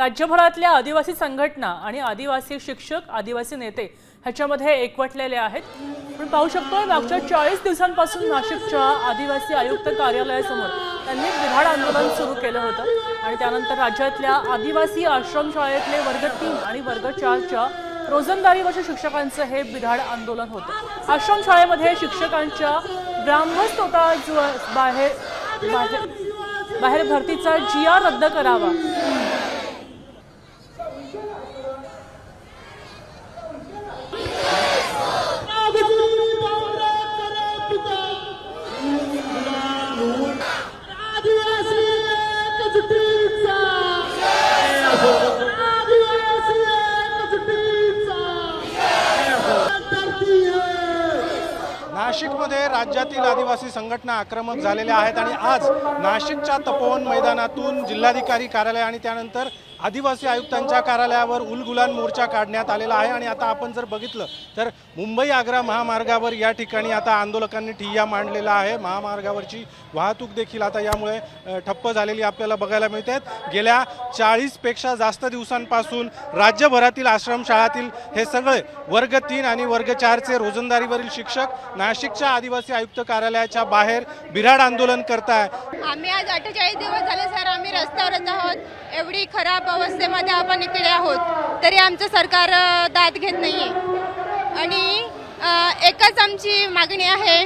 राज्यभरातल्या आदिवासी संघटना आणि आदिवासी शिक्षक, आदिवासी नेते ह्याच्यामध्ये एकवटलेले आहेत। आपण पाहू शकतो मागच्या 40 दिवसांपासून नाशिकच्या आदिवासी आयुक्त कार्यालयासमोर त्यांनी बिघाड आंदोलन सुरू केलं होतं आणि त्यानंतर राज्यातल्या आदिवासी आश्रमशाळेतले वर्ग 3 आणि वर्ग 4च्या रोजंदारीवरच्या शिक्षकांचं हे बिघाड आंदोलन होतं। आश्रमशाळेमध्ये शिक्षकांच्या ब्राह्मण बाहेर भरतीचा GR रद्द करावा नाशिकमध्ये राज्यातील आदिवासी संघटना आक्रमक झालेल्या आहेत आणि आज नाशिकच्या तपोवन मैदानातून जिल्हाधिकारी कार्यालय आणि त्यानंतर आदिवासी आयुक्तांच्या कार्यालयावर उलगुलान मोर्चा काढण्यात आलेला आहे। आणि आता आपण जर बघितलं तर मुंबई आग्रा महामार्गावर या ठिकाणी आता आंदोलकांनी ठिय्या मांडलेला आहे। महामार्गावरची वाहतूक देखील आता यामुळे ठप्प झालेली आपल्याला बघायला मिळते। गेल्या 40 पेक्षा जास्त दिवसांपासून राज्यभरातील आश्रमशाळातील हे सगळे वर्ग 3 आणि वर्ग 4चे रोजंदारीवरील शिक्षक नाशिकच्या आदिवासी आयुक्त कार्यालयाच्या बाहेर बिघाड आंदोलन करताय। आम्ही आज 48 दिवस झाले सर आम्ही रस्त्यावरच आहोत। एवढी खराब अवस्थेमध्ये आपण इकडे आहोत तरी आमचं सरकार दाद घेत नाहीये आणि एकच आमची मागणी आहे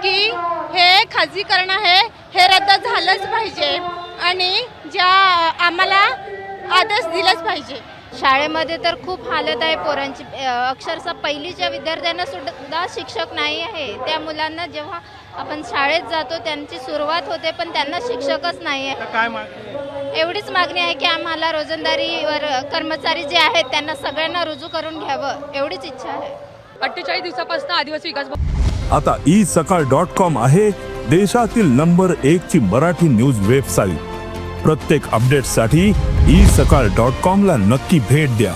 की हे खाजगीकरण आहे हे रद्द झालंच पाहिजे आणि ज्या आम्हाला आदेश दिलाच पाहिजे। शाळेमध्ये तर खूप हालत आहे पोरांची, अक्षरशः पहिलीच्या विद्यार्थ्यांना सुद्धा शिक्षक नाही आहे। त्या मुलांना जेव्हा आपण शाळेत जातो त्यांची सुरुवात होते पण त्यांना शिक्षकच नाही आहे। काय मागणी? एवढीच मागणी आहे की आम्हाला रोजंदारीवर कर्मचारी जे आहेत त्यांना सगळ्यांना रुजू करून घ्यावं एवढीच इच्छा आहे। 48 दिवसापासून आदिवासी विकास आता isakal.com आहे देशातील नंबर 1 ची मराठी न्यूज वेबसाईट। प्रत्येक अपडेटसाठी isakal.com ला नक्की भेट द्या।